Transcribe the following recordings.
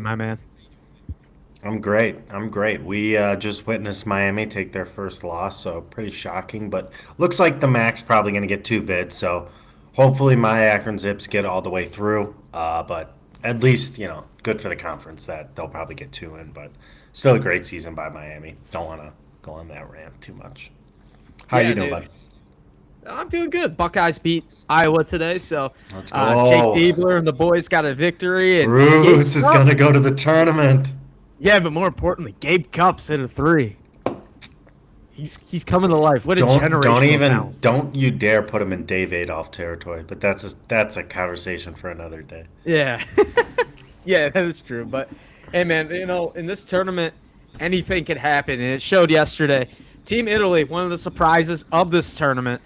my man. I'm great. I'm great. We just witnessed Miami take their first loss, so pretty shocking. But looks like the Mac's probably going to get two bids. So hopefully my Akron Zips get all the way through. But at least good for the conference that they'll probably get two in. But still a great season by Miami. Don't want to go on that rant too much. How you Yeah, doing, dude. bud? I'm doing good. Buckeyes beat Iowa today, so Let's Jake go. Diebler and the boys got a victory, and Gabe Bruce is Cup. going to go to the tournament. Yeah, but more importantly, Gabe Cup's hit a three. He's coming to life. What a Don't generational even talent. don't you dare put him in Dave Adolph territory. But that's a conversation for another day. Yeah, yeah, that is true. But hey, man, in this tournament, anything could happen, and it showed yesterday. Team Italy, one of the surprises of this tournament,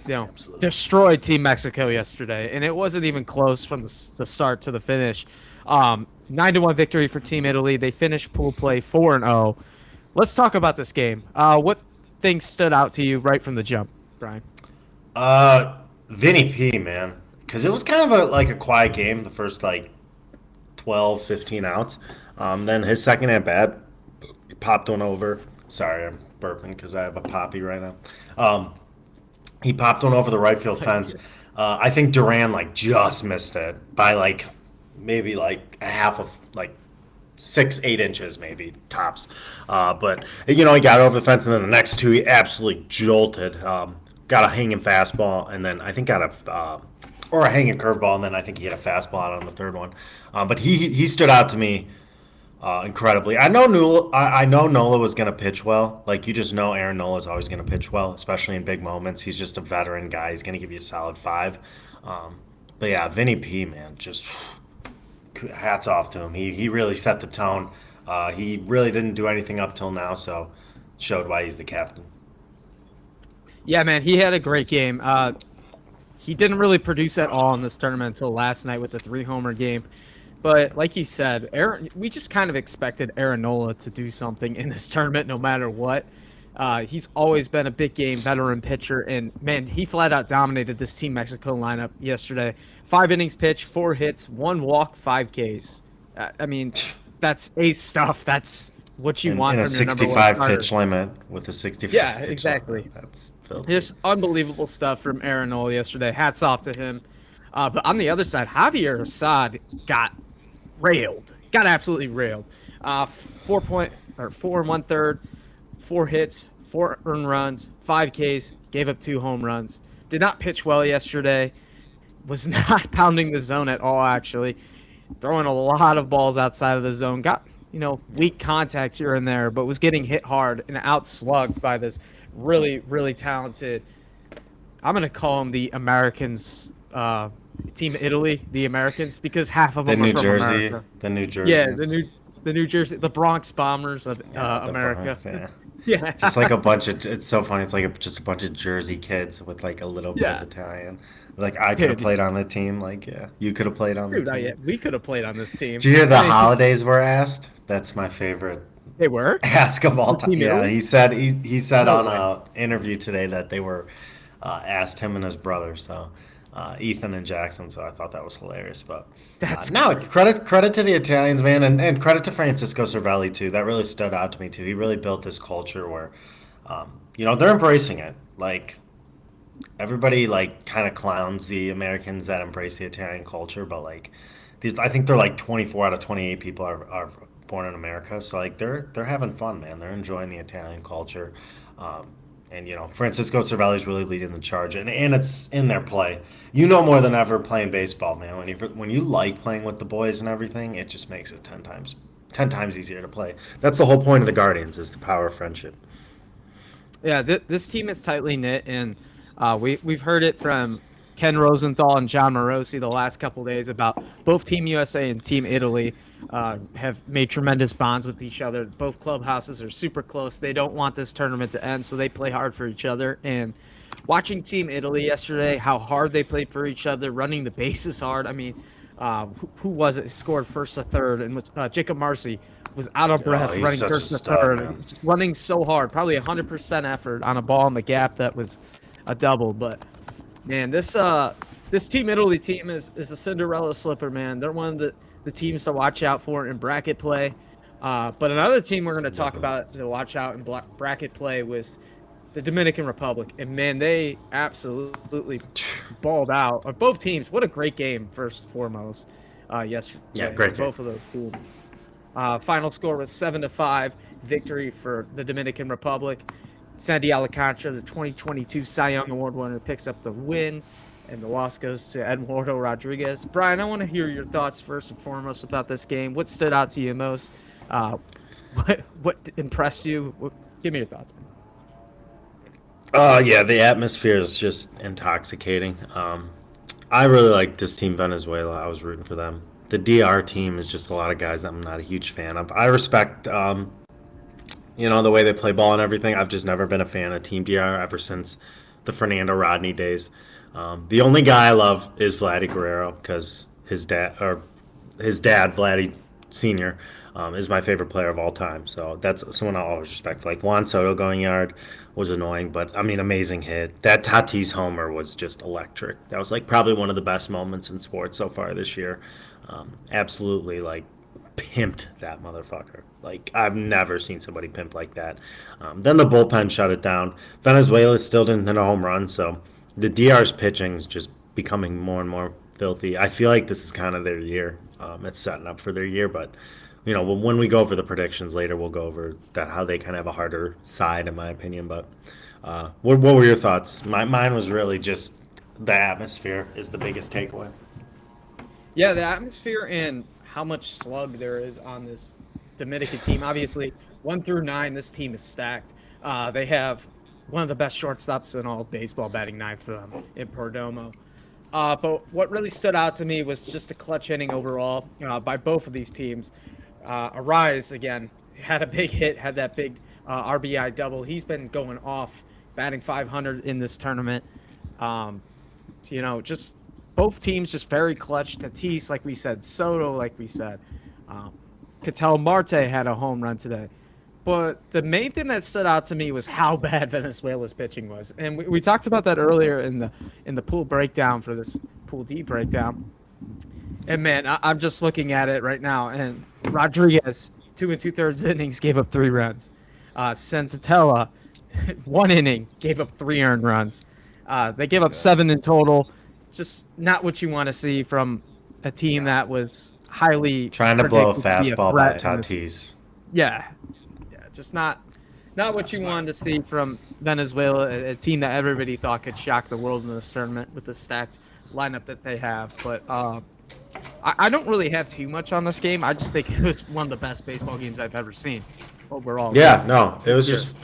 Absolutely. destroyed Team Mexico yesterday, and it wasn't even close from the start to the finish. 9-1 victory for Team Italy. They finished pool play 4-0. Let's talk about this game. What things stood out to you right from the jump, Brian? Vinny P, man, because it was kind of like a quiet game the first like 12, 15 outs. Then his second at bat, he popped one over. Sorry, I'm burping because I have a poppy right now. Um, he popped one over the right field fence. I think Duran like just missed it by like maybe like a half of like 6, 8 inches maybe tops. But he got over the fence, and then the next two he absolutely jolted. Got a hanging fastball, and then I think got a hanging curveball, and then I think he hit a fastball out on the third one. But he stood out to me incredibly. I know Nola was going to pitch well. Like you just know Aaron Nola is always going to pitch well, especially in big moments. He's just a veteran guy. He's going to give you a solid five. But yeah, Vinny P, man, just hats off to him. He really set the tone. He really didn't do anything up till now, so showed why he's the captain. Yeah, man, he had a great game. He didn't really produce at all in this tournament until last night with the three-homer game. But like you said, we just kind of expected Aaron Nola to do something in this tournament no matter what. He's always been a big game veteran pitcher, and man, he flat out dominated this Team Mexico lineup yesterday. 5 innings pitched, 4 hits, 1 walk, 5 Ks. I mean, that's ace stuff. That's what you In want a from your number one 65 starter. pitch limit with a 65 Yeah, pitch exactly. limit, that's filthy. Just unbelievable stuff from Aaron Nola yesterday. Hats off to him. But on the other side, Javier Assad got railed. Got absolutely railed. 4 and 1/3, 4 hits, 4 earned runs, 5 Ks. Gave up 2 home runs. Did not pitch well yesterday. Was not pounding the zone at all. Actually, throwing a lot of balls outside of the zone. Got weak contact here and there, but was getting hit hard and outslugged by this really really talented. I'm gonna call them the Americans. Team Italy, the Americans, because half of The them are New from Jersey, America. the New Yeah, Jerseyans. the New Jersey, the Bronx Bombers of Yeah, the America. Bronx, yeah. Yeah, Just like a bunch of, it's so funny. It's like just a bunch of Jersey kids with like a little bit of yeah, Italian. Like I could have dude, played on the team. Like yeah, you could have played on the dude, team. yeah, we could have played on this team. Did you hear the I mean, holidays were asked? That's my favorite they were ask of all for time. Team Yeah, Italy. he said No on way. a interview today that they were asked him and his brother. So Ethan and Jackson. So I thought that was hilarious. But That's no, great. credit to the Italians, man, and credit to Francisco Cervelli too. That really stood out to me too. He really built this culture where, they're embracing it. Like everybody, like kind of clowns the Americans that embrace the Italian culture, but like, I think they're like 24 out of 28 people are born in America. So like they're having fun, man. They're enjoying the Italian culture. Um, and Francisco Cervelli is really leading the charge, and it's in their play. You know more than ever playing baseball, man. When you like playing with the boys and everything, it just makes it 10 times easier to play. That's the whole point of the Guardians is the power of friendship. Yeah, this team is tightly knit, and we've heard it from Ken Rosenthal and John Morosi the last couple days about both Team USA and Team Italy have made tremendous bonds with each other. Both clubhouses are super close. They don't want this tournament to end, so they play hard for each other. And watching Team Italy yesterday, how hard they played for each other, running the bases hard. I mean, who was it? Scored first to third, and was Jacob Marcy was out of Oh, breath he's running such a first to stud, third, man. just running so hard, probably 100% effort on a ball in the gap that was a double. But man, this Team Italy team is a Cinderella slipper, man. They're one of the teams to watch out for in bracket play. But another team we're going to talk about to watch out in bracket play was the Dominican Republic. And, man, they absolutely balled out. Both teams, what a great game, first and foremost, yesterday. Yeah, great game. Both of those teams. Final score was 7-5, victory for the Dominican Republic. Sandy Alcantara, the 2022 Cy Young Award winner, picks up the win, and the loss goes to Eduardo Rodriguez. Brian, I want to hear your thoughts first and foremost about this game. What stood out to you most? What impressed you? Give me your thoughts, man. Yeah, the atmosphere is just intoxicating. I really like this team, Venezuela. I was rooting for them. The DR team is just a lot of guys I'm not a huge fan of. I respect, the way they play ball and everything. I've just never been a fan of Team DR ever since the Fernando Rodney days. The only guy I love is Vladdy Guerrero because his dad, Vladdy Senior, is my favorite player of all time. So that's someone I always respect. Like Juan Soto going yard was annoying, but I mean, amazing hit. That Tatis homer was just electric. That was like probably one of the best moments in sports so far this year. Absolutely, like, pimped that motherfucker. Like, I've never seen somebody pimp like that. Then the bullpen shut it down. Venezuela still didn't hit a home run, so the DR's pitching is just becoming more and more filthy. I feel like this is kind of their year. It's setting up for their year, but when we go over the predictions later, we'll go over that how they kind of have a harder side, in my opinion. But what were your thoughts? Mine was really just the atmosphere is the biggest takeaway. Yeah, the atmosphere and how much slug there is on this Dominican team. Obviously, 1 through 9, this team is stacked. They have one of the best shortstops in all of baseball, batting 9 for them in Perdomo. But what really stood out to me was just the clutch inning overall by both of these teams. Arise, again, had a big hit, had that big RBI double. He's been going off, batting 500 in this tournament. Just both teams just very clutch. Tatis, like we said, Soto, like we said. Ketel Marte had a home run today. But the main thing that stood out to me was how bad Venezuela's pitching was. And we talked about that earlier in the pool breakdown for this Pool D breakdown. And, man, I'm just looking at it right now. And Rodriguez, 2 2/3 innings, gave up 3 runs. Senzatella, 1 inning, gave up 3 earned runs. They gave up 7 in total. Just not what you want to see from a team that was highly trying to blow a fastball by Tatis. Yeah, just not what you wanted to see from Venezuela, a team that everybody thought could shock the world in this tournament with the stacked lineup that they have. But I don't really have too much on this game. I just think it was one of the best baseball games I've ever seen overall. Yeah, no, it was just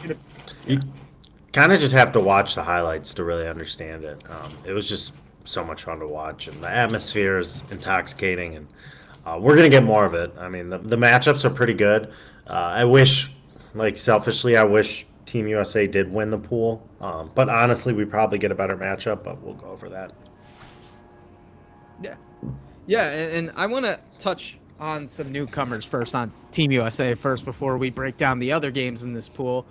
you kind of just have to watch the highlights to really understand it. It was just so much fun to watch, and the atmosphere is intoxicating, and we're gonna get more of it. I mean, the matchups are pretty good. I wish, selfishly, I wish Team USA did win the pool, but honestly, we probably get a better matchup. But we'll go over that. Yeah, and I want to touch on some newcomers first on Team USA first before we break down the other games in this pool.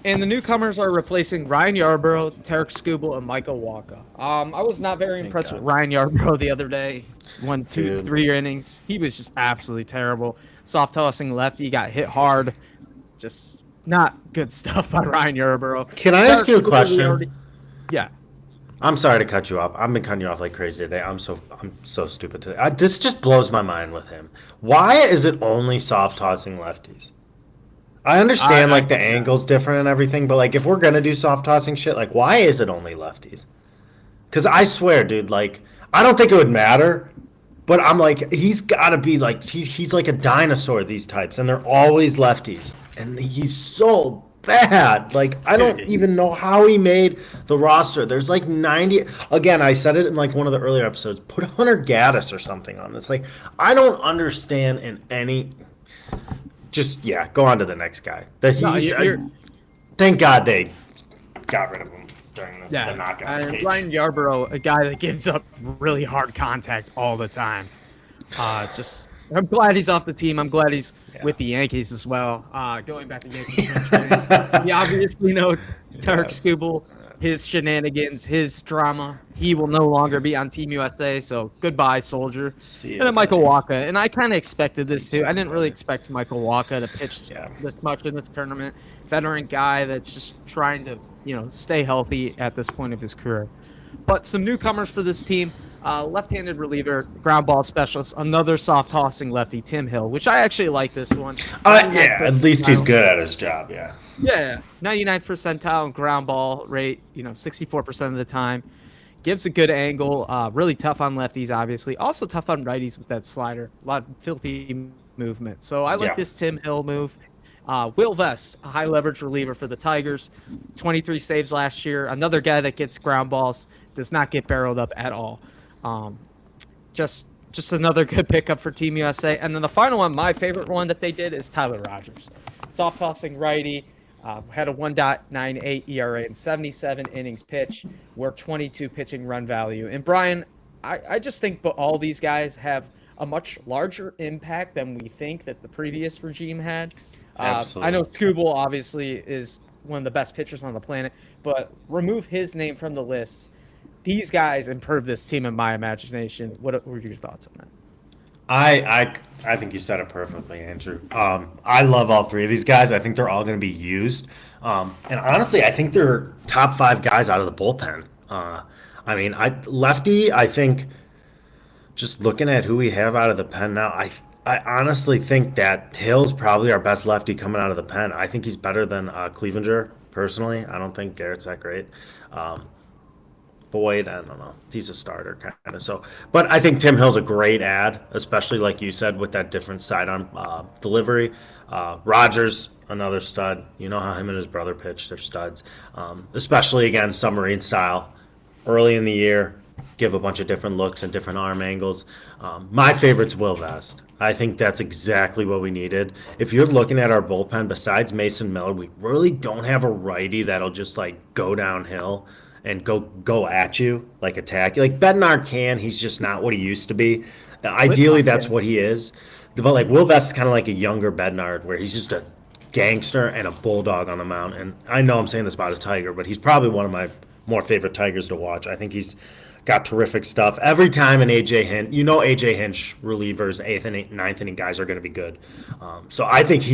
And the newcomers are replacing Ryan Yarbrough, Tarek Skubal, and Michael Walker. I was not very impressed with Ryan Yarbrough the other day. 1, 2, 3 innings. He was just absolutely terrible. Soft tossing lefty, got hit hard. Just not good stuff by Ryan Yarbrough. Can I ask you a question? Yeah. I'm sorry to cut you off. I've been cutting you off like crazy today. I'm so stupid today. This just blows my mind with him. Why is it only soft tossing lefties? I understand the angle's different and everything, but if we're gonna do soft tossing shit, why is it only lefties? Because I swear, dude, I don't think it would matter, but I'm he's gotta be he's like a dinosaur, these types, and they're always lefties, and he's so bad. I don't even know how he made the roster. There's 90. Again, I said it in one of the earlier episodes. Put Hunter Gaddis or something on this. I don't understand in any. Just go on to the next guy. Thank God they got rid of him during the knockout stage. Ryan Yarbrough, a guy that gives up really hard contact all the time. I'm glad he's off the team. I'm glad he's with the Yankees as well. Going back to Yankees country, we obviously know Tarek Skubal his shenanigans, his drama. He will no longer be on Team USA, so goodbye, soldier. See And ya, then Michael buddy. Waka, and I kind of expected this Peace too. I out, didn't really brother. expect Michael Waka to pitch Yeah. this much in this tournament. Veteran guy that's just trying to, stay healthy at this point of his career. But some newcomers for this team. Left-handed reliever, ground ball specialist, another soft tossing lefty, Tim Hill, which I actually like this one. Yeah, at least he's good at his job, yeah. Yeah, 99th percentile ground ball rate, 64% of the time. Gives a good angle. Really tough on lefties, obviously. Also tough on righties with that slider. A lot of filthy movement. So I like Yeah. this Tim Hill move. Will Vest, a high leverage reliever for the Tigers. 23 saves last year. Another guy that gets ground balls, does not get barreled up at all. Just another good pickup for Team USA. And then the final one, my favorite one that they did is Tyler Rogers. Soft tossing righty. Had a 1.98 ERA in 77 innings pitched, worked 22 pitching run value. And Brian, I just think all these guys have a much larger impact than we think that the previous regime had. I know Absolutely. Skubal obviously is one of the best pitchers on the planet, but remove his name from the list. These guys improve this team in my imagination. What were your thoughts on that? I think you said it perfectly, Andrew. I love all three of these guys. I think they're all going to be used. And honestly, I think they're top five guys out of the bullpen. Lefty. I think just looking at who we have out of the pen now, I honestly think that Hill's probably our best lefty coming out of the pen. I think he's better than Clevenger personally. I don't think Garrett's that great. Boyd, I don't know. He's a starter kind of. So, but I think Tim Hill's a great ad, especially like you said with that different sidearm delivery. Rogers, another stud. You know how him and his brother pitch; they're studs. Especially again, submarine style. Early in the year, give a bunch of different looks and different arm angles. My favorite's Will Vest. I think that's exactly what we needed. If you're looking at our bullpen, besides Mason Miller, we really don't have a righty that'll just like go downhill and go at you, like attack you. Like Bednar can, he's just not what he used to be. Ideally, that's what he is. But like Will Vest is kind of like a younger Bednar, where he's just a gangster and a bulldog on the mound. And I know I'm saying this about a Tiger, but he's probably one of my more favorite Tigers to watch. I think he's got terrific stuff. Every time an AJ Hinch, AJ Hinch relievers, eighth and ninth inning guys are going to be good. So I think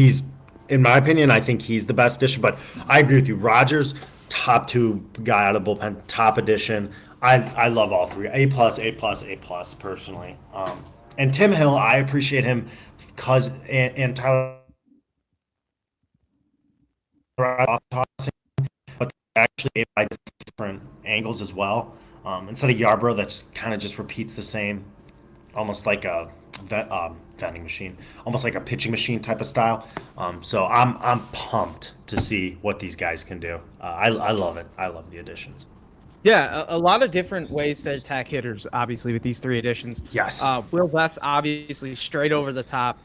in my opinion, I think he's the best addition. But I agree with you. Rogers, top two guy out of the bullpen, top addition. I love all three. A plus, A plus, A plus personally. And Tim Hill, I appreciate him because and Tyler tossing, but they're actually by different angles as well. Instead of Yarbrough, that just kind of just repeats the same, almost like a vending machine, almost like a pitching machine type of style. So I'm pumped to see what these guys can do. I love it. I love the additions. Yeah, a lot of different ways to attack hitters, obviously, with these three additions. Yes. Will Vest, obviously, straight over the top.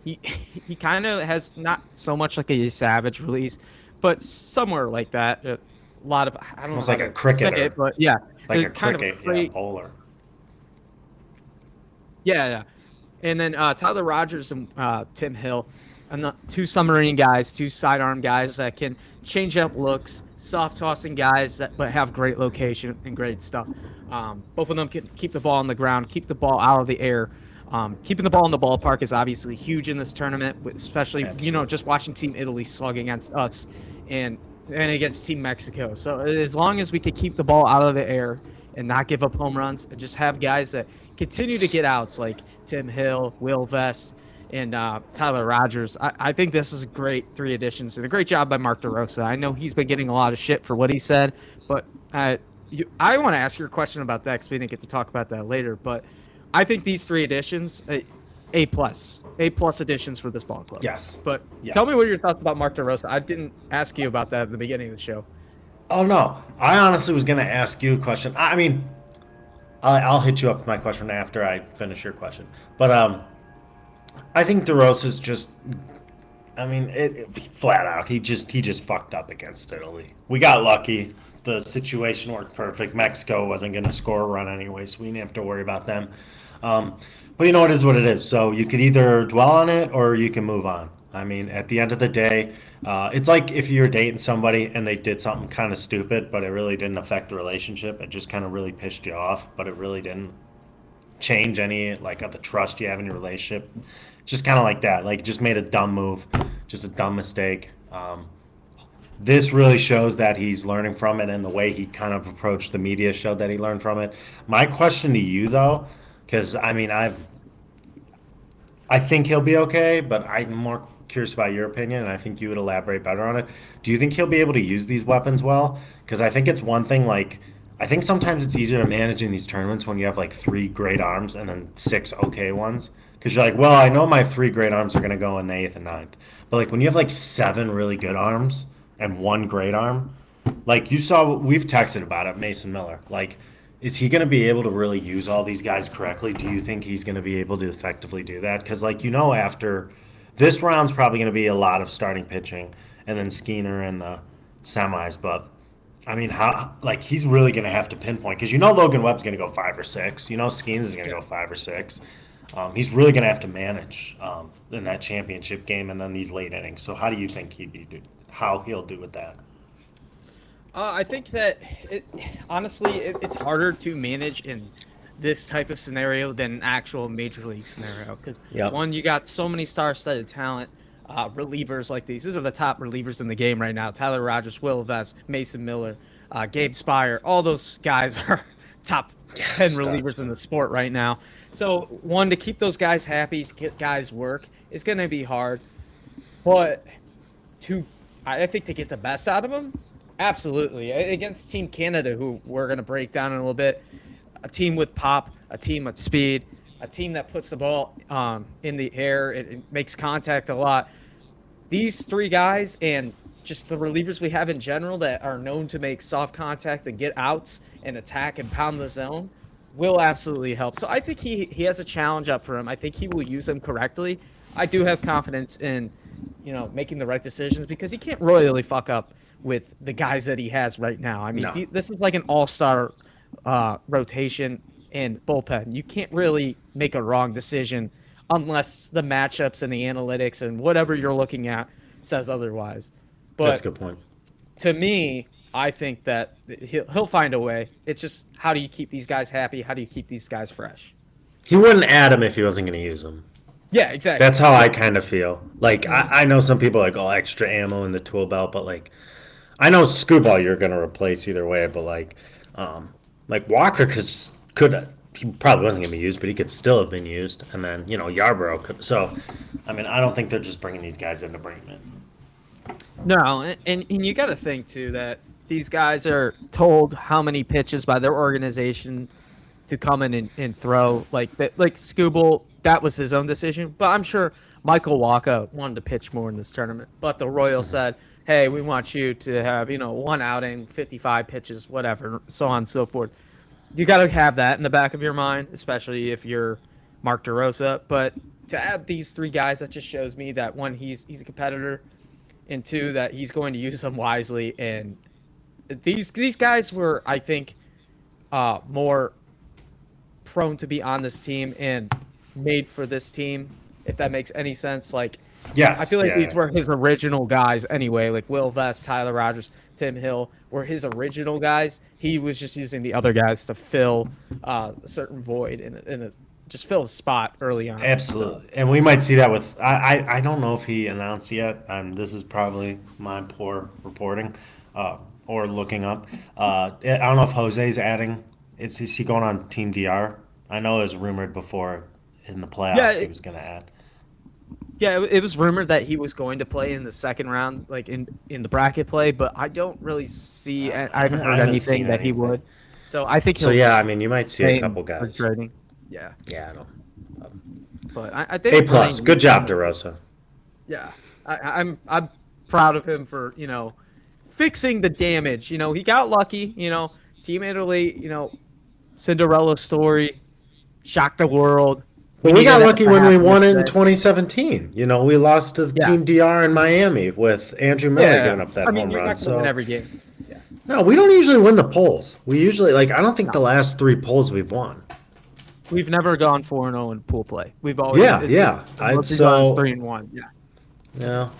He he kind of has not so much like a savage release, but somewhere like that. A lot of, I don't Almost know like how a to cricketer. say it, but yeah. Like a it's kind of cricket, great. bowler. Yeah. And then Tyler Rogers and Tim Hill, and two submarine guys, two sidearm guys that can change up looks, soft tossing guys but have great location and great stuff. Both of them can keep the ball on the ground, keep the ball out of the air. Keeping the ball in the ballpark is obviously huge in this tournament, especially just watching Team Italy slug against us and against Team Mexico. So as long as we could keep the ball out of the air and not give up home runs and just have guys that continue to get outs like Tim Hill, Will Vest, and Tyler Rogers, I think this is a great three additions and a great job by Mark DeRosa. I know he's been getting a lot of shit for what he said, but I want to ask you a question about that because we didn't get to talk about that later. But I think these three additions, A plus additions for this ball club. Yes. But Yeah. tell me what are your thoughts about Mark DeRosa. I didn't ask you about that at the beginning of the show. Oh no, I honestly was going to ask you a question. I mean, I'll hit you up with my question after I finish your question. But I think DeRosa's just, flat out, he just fucked up against Italy. We got lucky. The situation worked perfect. Mexico wasn't going to score a run anyway, so we didn't have to worry about them. But it is what it is. So you could either dwell on it or you can move on. I mean, at the end of the day, it's like if you're dating somebody and they did something kind of stupid, but it really didn't affect the relationship. It just kind of really pissed you off, but it really didn't change any like of the trust you have in your relationship. Just kind of like that. Like just made a dumb move, just a dumb mistake. This really shows that he's learning from it, and the way he kind of approached the media showed that he learned from it. My question to you, though, because I mean, I think he'll be okay, but I'm more curious about your opinion, and I think you would elaborate better on it. Do you think he'll be able to use these weapons well? Because I think it's one thing, like, I think sometimes it's easier to manage in these tournaments when you have like three great arms and then six okay ones. Because you're like, well, I know my three great arms are going to go in the eighth and ninth. But like when you have like seven really good arms and one great arm, like you saw, we've texted about it, Mason Miller. Like, is he going to be able to really use all these guys correctly? Do you think he's going to be able to effectively do that? Because, like, you know, after this round's probably going to be a lot of starting pitching and then Skeeter in the semis. But, I mean, how, like, he's really going to have to pinpoint because you know Logan Webb's going to go 5 or 6. You know Skeens is going to go 5 or 6. He's really going to have to manage in that championship game and then these late innings. So, how do you think how he'll do with that? I think that honestly, it's harder to manage in this type of scenario than an actual major league scenario. Because Yep. one, you got so many star-studded talent relievers like these. These are the top relievers in the game right now. Tyler Rogers, Will Vest, Mason Miller, Gabe Spire. All those guys are top 10 relievers in the sport right now. So one, to keep those guys happy, to get guys work, is going to be hard. But I think to get the best out of them, absolutely. Against Team Canada, who we're going to break down in a little bit, a team with pop, a team with speed, a team that puts the ball in the air, it makes contact a lot. These three guys and just the relievers we have in general that are known to make soft contact and get outs and attack and pound the zone will absolutely help. So I think he has a challenge up for him. I think he will use them correctly. I do have confidence in, making the right decisions because he can't royally fuck up with the guys that he has right now. I mean, No. this is like an all-star rotation and bullpen. You can't really make a wrong decision unless the matchups and the analytics and whatever you're looking at says otherwise. But That's a good point. to me, I think that he'll find a way. It's just how do you keep these guys happy? How do you keep these guys fresh? He wouldn't add him if he wasn't going to use them. Yeah, exactly. That's how I kind of feel. Like, I know some people are like, oh, extra ammo in the tool belt, but like, I know Screwball you're going to replace either way, but like Walker he probably wasn't going to be used, but he could still have been used. And then, Yarborough could. So, I mean, I don't think they're just bringing these guys in to bring them in. No, and you got to think, too, that these guys are told how many pitches by their organization to come in and throw. Like Scooble, that was his own decision. But I'm sure Michael Walker wanted to pitch more in this tournament. But the Royals said, hey, we want you to have, one outing, 55 pitches, whatever, so on and so forth. You got to have that in the back of your mind, especially if you're Mark DeRosa. But to add these three guys, that just shows me that, one, he's a competitor, and two, that he's going to use them wisely. And these guys were, I think, more prone to be on this team and made for this team, if that makes any sense. Like, Yes, I feel like these were his original guys anyway. Like Will Vest, Tyler Rogers, Tim Hill were his original guys. He was just using the other guys to fill a certain void and just fill a spot early on. Absolutely. So. And we might see that with I don't know if he announced yet. This is probably my poor reporting or looking up. I don't know if Jose's adding. Is he going on Team DR? I know it was rumored before in the playoffs he was going to add. Yeah, it was rumored that he was going to play in the second round, like in the bracket play, but I don't really see. I haven't heard anything that he would. So I think he'll. So yeah, I mean, you might see a couple guys. Trading. Yeah. Yeah, I don't. But I think A+. Good job, DeRosa. Yeah, I'm proud of him for fixing the damage. He got lucky. Team Italy. Cinderella story, shocked the world. Well, we got lucky when we won it in 2017. We lost to Team DR in Miami with Andrew Miller giving up that home run. You're not going to win every game. Yeah. No, we don't usually win the polls. We usually I don't think the last 3 polls we've won. We've never gone 4-0 in pool play. We've always I'd so 3-1. Yeah. No,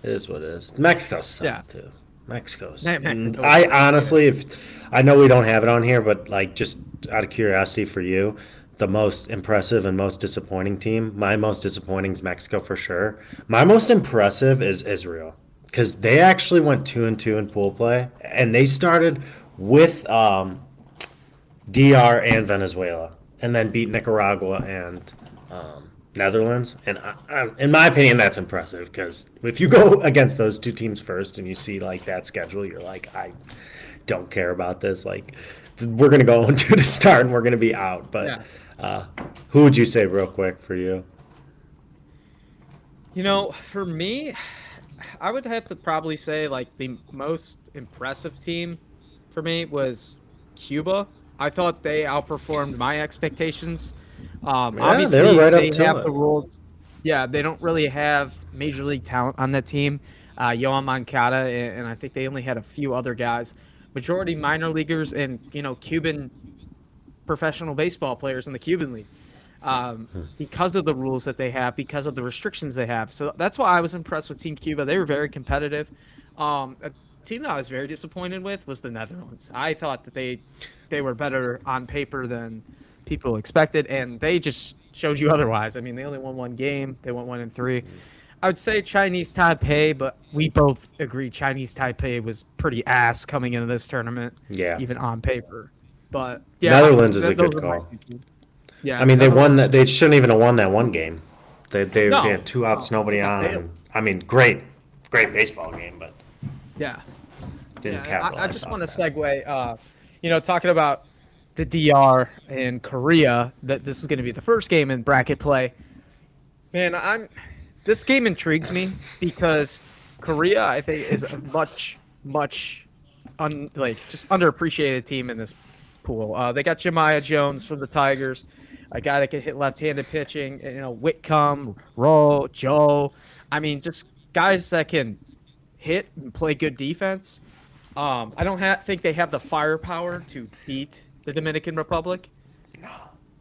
it is what it is. Mexico sucked Yeah. too. Mexico's. Mexico I sucked, honestly, if I know we don't have it on here, but like just out of curiosity for you, the most impressive and most disappointing team. My most disappointing is Mexico for sure. My most impressive is Israel because they actually went 2-2 in pool play, and they started with DR and Venezuela, and then beat Nicaragua and Netherlands. And in my opinion, that's impressive because if you go against those two teams first and you see like that schedule, you're like, I don't care about this. Like, we're gonna go 2 to start, and we're gonna be out. But Yeah. who would you say real quick for you? For me, I would have to probably say like the most impressive team for me was Cuba. I thought they outperformed my expectations. Yeah, they were Obviously, right up they to have it. the rules. Yeah, they don't really have major league talent on that team. Yohan Moncada, and I think they only had a few other guys. Majority minor leaguers and Cuban professional baseball players in the Cuban League. Because of the rules that they have, because of the restrictions they have. So that's why I was impressed with Team Cuba. They were very competitive. A team that I was very disappointed with was the Netherlands. I thought that they were better on paper than people expected, and they just showed you otherwise. I mean, they only won one game. They went 1-3. I would say Chinese Taipei, but we both agree Chinese Taipei was pretty ass coming into this tournament, Yeah, even on paper. But yeah, Netherlands is a those good are my call. two teams. Yeah, I mean, they won Netherlands. that. They shouldn't even have won that one game. They No, had two outs, no, nobody yeah, on, and I mean, great baseball game, but yeah. didn't Yeah, I capitalize just off want to that. segue. Talking about the DR and Korea. That this is going to be the first game in bracket play. Man, this game intrigues me because Korea, I think, is a much just underappreciated team in this pool. They got Jemiah Jones from the Tigers, a guy that can hit left-handed pitching. Whitcomb, Rowe, Joe. I mean, just guys that can hit and play good defense. I don't think they have the firepower to beat the Dominican Republic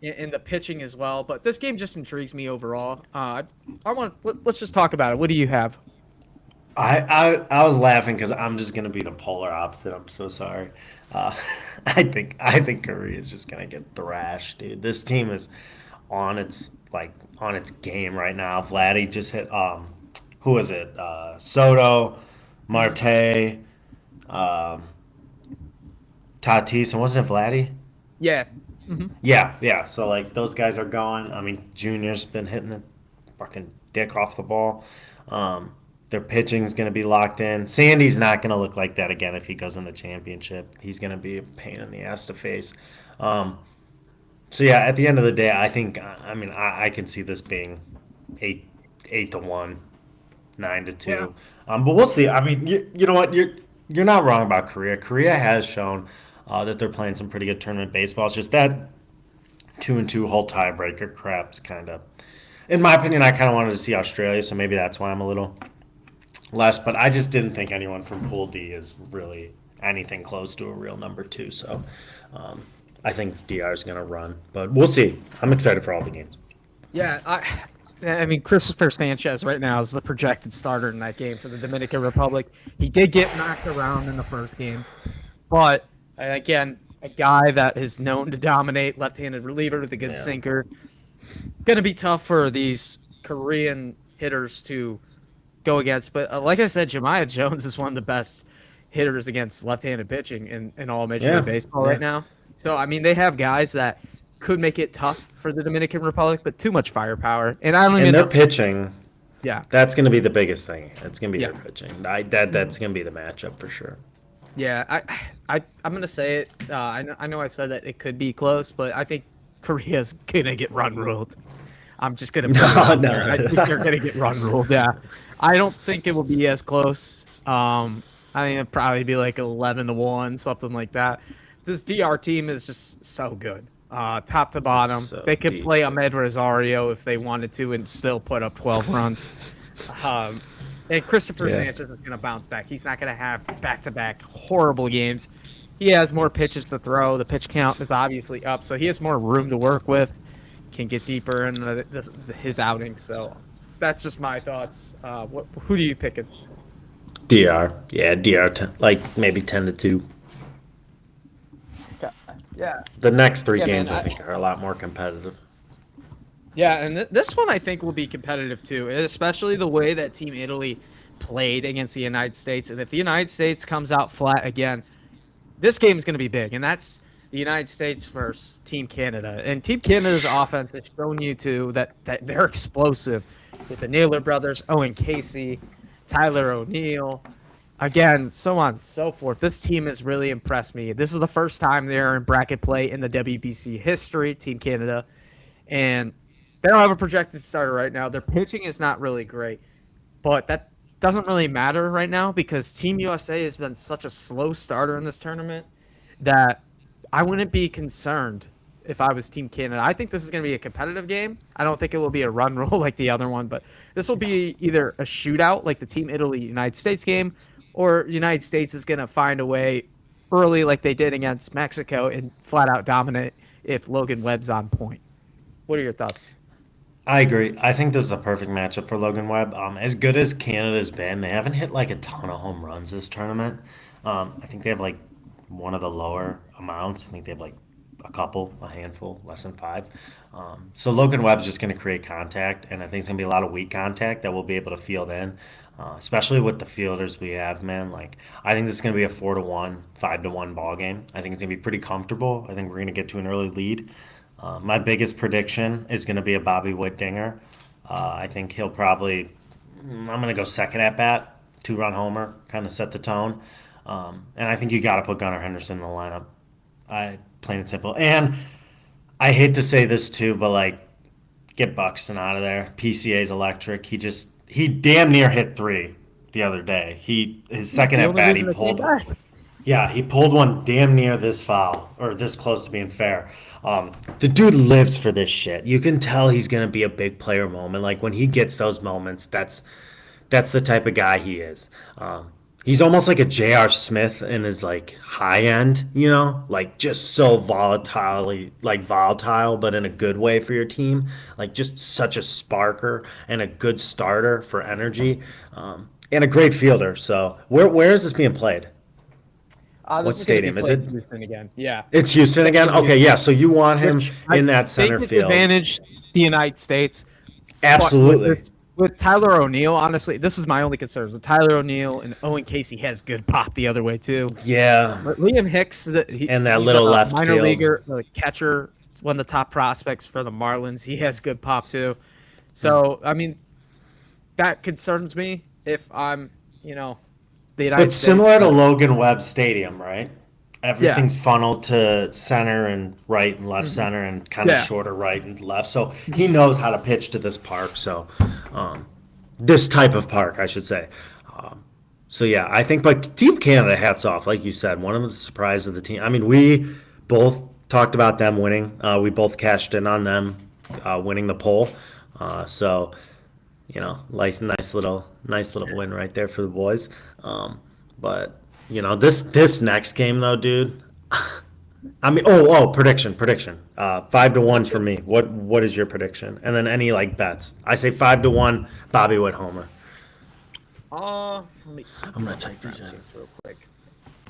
in the pitching as well. But this game just intrigues me overall. Let's just talk about it. What do you have? I was laughing because I'm just gonna be the polar opposite. I'm so sorry. Uh, I think Korea is just gonna get thrashed, dude. This team is on its game right now. Vladdy just hit who was it? Soto, Marte, um, Tatis, and wasn't it Vladdy? Yeah. Yeah. So like those guys are going. I mean, Junior's been hitting the fucking dick off the ball. Their pitching's going to be locked in. Sandy's not going to look like that again if he goes in the championship. He's going to be a pain in the ass to face. Um, so yeah, at the end of the day, I think I can see this being 8-1, nine to Yeah. two. But we'll see. I mean, you know what? You're not wrong about Korea. Korea has shown that they're playing some pretty good tournament baseball. It's just that 2-2 whole tiebreaker crap's kind of, in my opinion, I kind of wanted to see Australia, so maybe that's why I'm a little less. But I just didn't think anyone from Pool D is really anything close to a real number two. So um, I think DR is going to run, but we'll see. I'm excited for all the games. Yeah. I mean, Christopher Sanchez right now is the projected starter in that game for the Dominican Republic. He did get knocked around in the first game, but again, a guy that is known to dominate, left-handed reliever with a good Yeah. sinker. Going to be tough for these Korean hitters to go against. But like I said, Jemiah Jones is one of the best hitters against left-handed pitching in all Major Yeah. League Baseball Yeah. right now. So, I mean, they have guys that could make it tough for the Dominican Republic, but too much firepower. And I don't And even their know. pitching, Yeah. that's going to be the biggest thing. It's going to be Yeah. their pitching. That's going to be the matchup for sure. Yeah, I'm gonna say it. I know I said that it could be close, but I think Korea's gonna get run ruled. I'm just gonna put it out No. there. I think they're gonna get run ruled. Yeah, I don't think it will be as close. I think it'll probably be like 11-1, something like that. This DR team is just so good, top to bottom. So They could deep. play Ahmed Rosario if they wanted to and still put up 12 runs. Um, and Christopher Yeah. Sanchez is going to bounce back. He's not going to have back-to-back horrible games. He has more pitches to throw. The pitch count is obviously up, so he has more room to work with. Can get deeper in his outings. So that's just my thoughts. Who do you pick? DR. Yeah, DR. Like maybe 10-2. Okay. Yeah. The next three Yeah, man. games I think are a lot more competitive. Yeah, and this one I think will be competitive too, especially the way that Team Italy played against the United States. And if the United States comes out flat again, this game is going to be big. And that's the United States versus Team Canada. And Team Canada's offense has shown you too that they're explosive with the Naylor brothers, Owen Casey, Tyler O'Neill. Again, so on and so forth. This team has really impressed me. This is the first time they're in bracket play in the WBC history, Team Canada. And they don't have a projected starter right now. Their pitching is not really great, but that doesn't really matter right now because Team USA has been such a slow starter in this tournament that I wouldn't be concerned if I was Team Canada. I think this is going to be a competitive game. I don't think it will be a run roll like the other one, but this will be either a shootout like the Team Italy-United States game, or United States is going to find a way early like they did against Mexico and flat out dominate if Logan Webb's on point. What are your thoughts? I agree. I think this is a perfect matchup for Logan Webb. As good as Canada's been, they haven't hit like a ton of home runs this tournament. I think they have like one of the lower amounts. I think they have like a handful, less than five. So Logan Webb's just going to create contact, and I think it's going to be a lot of weak contact that we'll be able to field in, especially with the fielders we have, man. Like, I think this is going to be a 4-1, 5-1 ball game. I think it's going to be pretty comfortable. I think we're going to get to an early lead. My biggest prediction is going to be a Bobby Witt dinger. I think he'll probably, I'm going to go second at bat, 2-run homer, kind of set the tone. And I think you got to put Gunnar Henderson in the lineup. Plain and simple. And I hate to say this too, but like, get Buxton out of there. PCA's electric. He damn near hit 3 the other day. His second at bat, he pulled. Yeah, he pulled one damn near this foul, or this close to being fair. The dude lives for this shit. You can tell he's gonna be a big player moment. Like when he gets those moments, that's the type of guy he is. He's almost like a J.R. Smith in his like high end, like just so volatile, but in a good way for your team. Like just such a sparker and a good starter for energy, and a great fielder. So where is this being played? What stadium is it? Houston again. Yeah. It's Houston again? Okay, yeah. So you want him in that center field. Advantage the United States. Absolutely. With Tyler O'Neill, honestly, this is my only concern. With Tyler O'Neill and Owen Casey has good pop the other way too. Yeah. But Liam Hicks, and that little left minor field. leaguer, the catcher, one of the top prospects for the Marlins. He has good pop too. So I mean, that concerns me if I'm, the United But States. similar to Logan Webb Stadium, right? Everything's funneled to center and right and left center and kind of shorter right and left. So he knows how to pitch to this park. So this type of park, I should say. So yeah, I think, but Team Canada, hats off, like you said, one of the surprise of the team. I mean, we both talked about them winning. We both cashed in on them winning the poll. So nice little win right there for the boys. But this next game though, dude. I mean, prediction. 5-1 for me. What is your prediction? And then any like bets? I say 5-1. Bobby Witt homer. I'm gonna type these in real quick.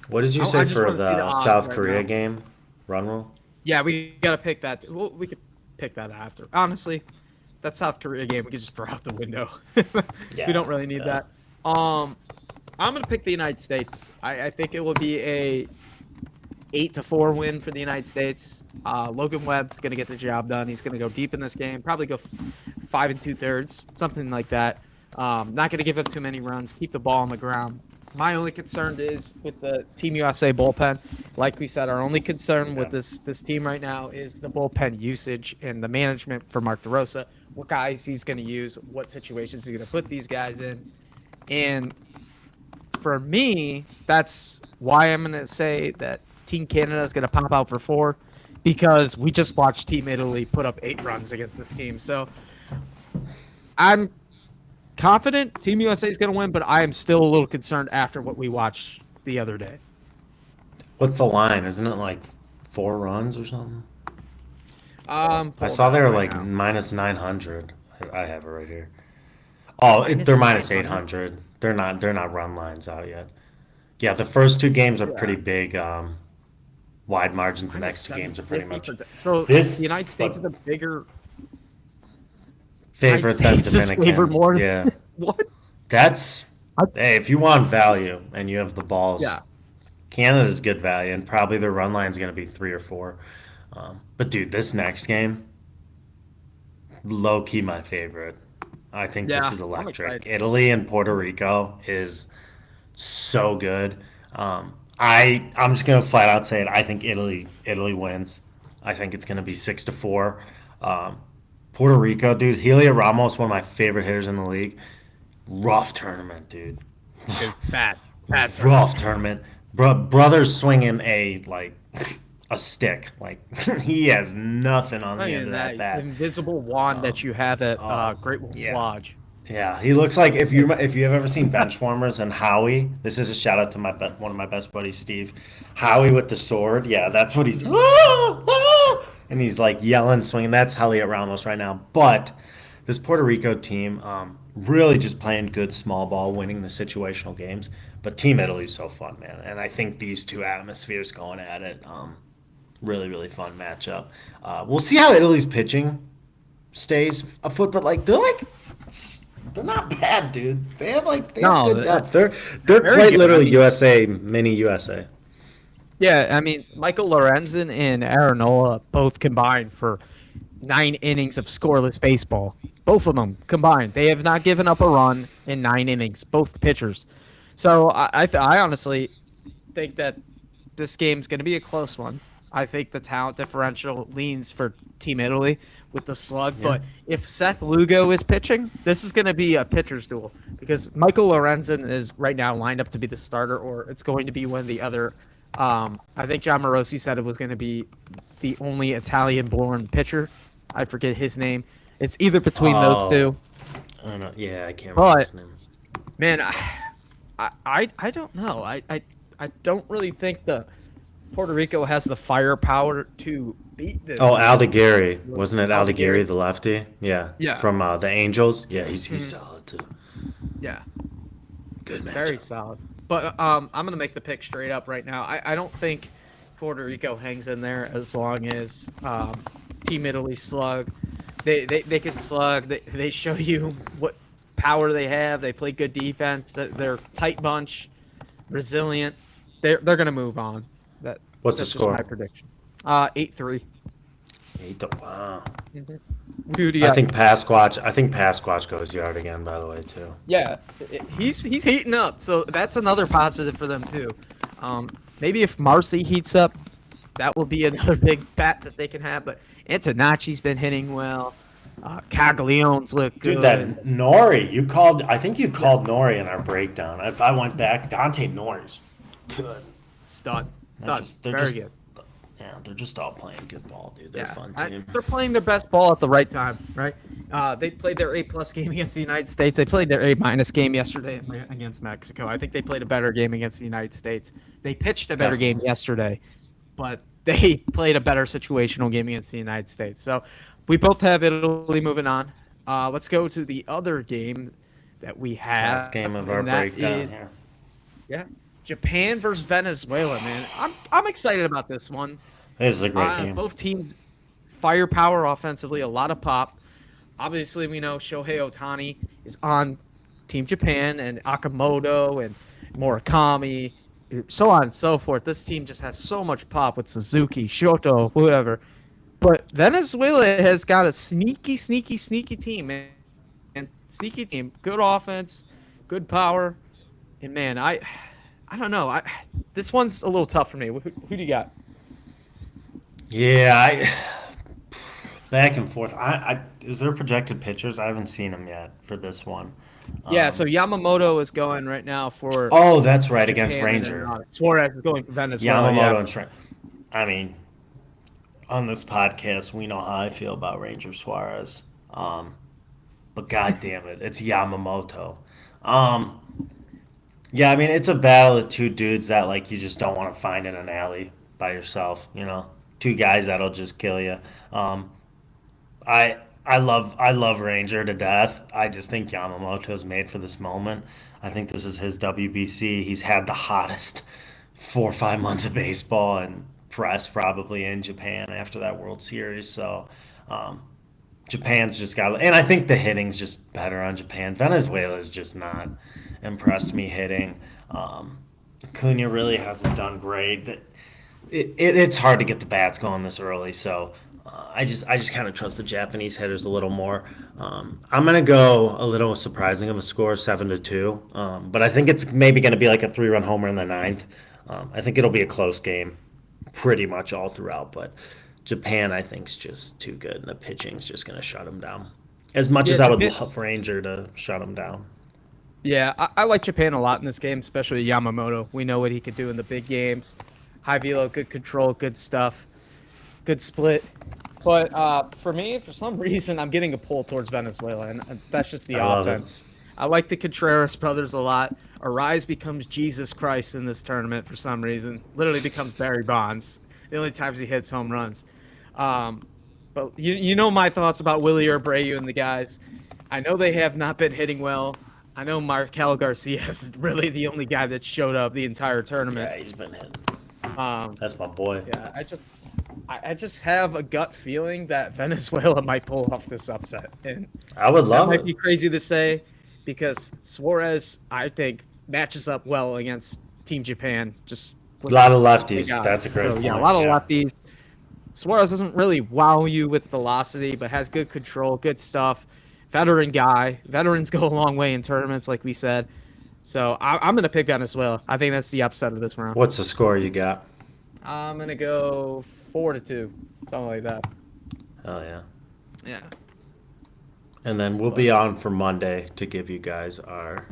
What did you say for the South Korea game? Run roll. Yeah, we gotta pick that. Well, we could pick that after. Honestly, that South Korea game we could just throw out the window. We don't really need that. I'm gonna pick the United States. I think it will be a 8-4 win for the United States. Logan Webb's gonna get the job done. He's gonna go deep in this game. Probably go 5 2/3, something like that. Not gonna give up too many runs. Keep the ball on the ground. My only concern is with the Team USA bullpen. Like we said, our only concern with this team right now is the bullpen usage and the management for Mark DeRosa. What guys he's gonna use, what situations he's gonna put these guys in, and for me, that's why I'm going to say that Team Canada is going to pop out for 4, because we just watched Team Italy put up 8 runs against this team. So I'm confident Team USA is going to win, but I am still a little concerned after what we watched the other day. What's the line? Isn't it like 4 runs or something? I saw they were like -900. I have it right here. Oh, they're minus minus 900. 800. They're not run lines out yet. Yeah, the first two games are pretty Yeah, big, wide margins. The minus next two games are pretty 750 much for so the this, United States is but a bigger United favorite than States is favored Dominican. more. Yeah, What? that's I, hey, if you want value and you have the balls, yeah, Canada's good value, and probably their run line is going to be 3 or 4. But dude, this next game, low key my favorite. I think this yeah, is I'm electric. excited. Italy and Puerto Rico is so good. I'm just gonna flat out say it. I think Italy wins. I think it's gonna be 6-4. Um, Puerto Rico, dude. Helio Ramos, one of my favorite hitters in the league. Rough tournament, dude. Dude, bad tournament. Rough tournament. Brothers swinging a stick. Like he has nothing on I the end mean of that that bat. invisible wand that you have at Oh Great Wolf yeah. Lodge. Yeah, he looks like if you have ever seen Benchwarmers and Howie. This is a shout out to one of my best buddies, Steve. Howie with the sword. Yeah, that's what he's and he's like yelling, swinging. That's Elliot Ramos right now. But this Puerto Rico team, really just playing good small ball, winning the situational games. But Team Italy's so fun, man. And I think these two atmospheres going at it, really really fun matchup. We'll see how Italy's pitching stays afoot, but they're not bad, dude. They have No, good depth. They're very quite good. I literally mean, USA, mini USA. yeah, I mean Michael Lorenzen and Aaronola both combined for 9 innings of scoreless baseball. Both of them combined, they have not given up a run in 9 innings. Both pitchers. So I honestly think that this game's going to be a close one. I think the talent differential leans for Team Italy with the slug. Yeah. But if Seth Lugo is pitching, this is going to be a pitcher's duel because Michael Lorenzen is right now lined up to be the starter, or it's going to be one of the other. I think John Morosi said it was going to be the only Italian-born pitcher. I forget his name. It's either between those Oh, two. I don't know. Yeah, I can't remember But his name. man, I don't know. I don't really think the Puerto Rico has the firepower to beat this Oh, team. Aldegari. Wasn't it Aldegari. Aldegari, the lefty? Yeah. Yeah. From the Angels. Yeah, he's solid too. Yeah, Good very matchup. solid. But I'm gonna make the pick straight up right now. I don't think Puerto Rico hangs in there as long as Team Italy slug. They can slug. They show you what power they have. They play good defense. They're a tight bunch, resilient. They're gonna move on. What's the That's just my score? prediction. 8-3. Wow. Who do you got? I think Pasquatch goes yard again, by the way, too. Yeah, he's heating up, so that's another positive for them too. Maybe if Marcy heats up, that will be another big bat that they can have. But Antonacci's been hitting well. Cagliano's look good. Dude, that Nori, I think you called Nori in our breakdown. If I went back, Dante Nori's good. Stud. They're Very just good. Yeah, they're just all playing good ball, dude. They're a fun team. They're playing their best ball at the right time, right? They played their A+ game against the United States. They played their A- game yesterday against Mexico. I think they played a better game against the United States. They pitched a better game yesterday, but they played a better situational game against the United States. So we both have Italy moving on. Let's go to the other game that we have. Last game of our and that breakdown is- here. Yeah, Japan versus Venezuela, man. I'm excited about this one. This is a great game. Both teams, firepower offensively, a lot of pop. Obviously, we know Shohei Ohtani is on Team Japan, and Akamoto and Murakami, so on and so forth. This team just has so much pop with Suzuki, Shoto, whoever. But Venezuela has got a sneaky team, man. And sneaky team, good offense, good power, and man, I don't know. This one's a little tough for me. Who do you got? Yeah, back and forth. Is there projected pitchers? I haven't seen them yet for this one. Yeah, so Yamamoto is going right now for Oh, that's right, against Japan, and then, Ranger. Suarez is going for Venezuela. Yamamoto Yeah. and Strand. I mean, on this podcast, we know how I feel about Ranger Suarez. But god damn it, it's Yamamoto. Um, yeah, I mean, it's a battle of two dudes that you just don't want to find in an alley by yourself. Two guys that'll just kill you. I I love Ranger to death. I just think Yamamoto's made for this moment. I think this is his WBC. He's had the hottest 4 or 5 months of baseball and press probably in Japan after that World Series. So um, Japan's just got, and I think the hitting's just better on Japan. Venezuela's just not impressed me hitting. Um, Acuna really hasn't done great. It's hard to get the bats going this early, so I just kind of trust the Japanese hitters a little more. I'm gonna go a little surprising of a score, 7-2, but I think it's maybe gonna be like a 3-run homer in the ninth. I think it'll be a close game, pretty much all throughout. But Japan, I think, is just too good, and the pitching's just gonna shut them down. As much Yeah, as I would Japan. love Ranger to shut them down. Yeah, I like Japan a lot in this game, especially Yamamoto. We know what he could do in the big games. High velo, good control, good stuff, good split. But for me, for some reason, I'm getting a pull towards Venezuela, and that's just the I love it. offense. I like the Contreras brothers a lot. Arise becomes Jesus Christ in this tournament for some reason. Literally becomes Barry Bonds. The only times he hits home runs. Um, but you know my thoughts about Willie Abreu and the guys. I know they have not been hitting well. I know Markel Garcia is really the only guy that showed up the entire tournament. Yeah, he's been hitting. Um, That's my boy. yeah, I just have a gut feeling that Venezuela might pull off this upset, and I would that love might it. be crazy to say because Suarez, I think, matches up well against Team Japan. Just A with lot of what they lefties. got. That's a great So, point. yeah, a lot of Yeah. lefties. Suarez doesn't really wow you with velocity, but has good control, good stuff. Veteran guy. Veterans go a long way in tournaments, like we said. So I'm going to pick Venezuela. I think that's the upset of this round. What's the score you got? I'm going to go 4-2, something like that. Oh yeah. Yeah. And then we'll be on for Monday to give you guys our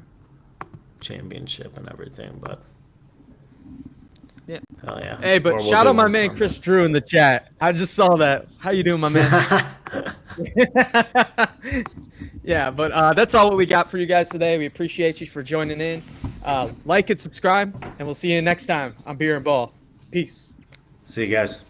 championship and everything. But Yeah. hell yeah. Hey, but Or we'll shout do out my one man Sunday. Chris Drew in the chat. I just saw that. How you doing, my man? Yeah, but that's all what we got for you guys today. We appreciate you for joining in. Like and subscribe, and we'll see you next time on Beer and Ball. Peace. See you guys.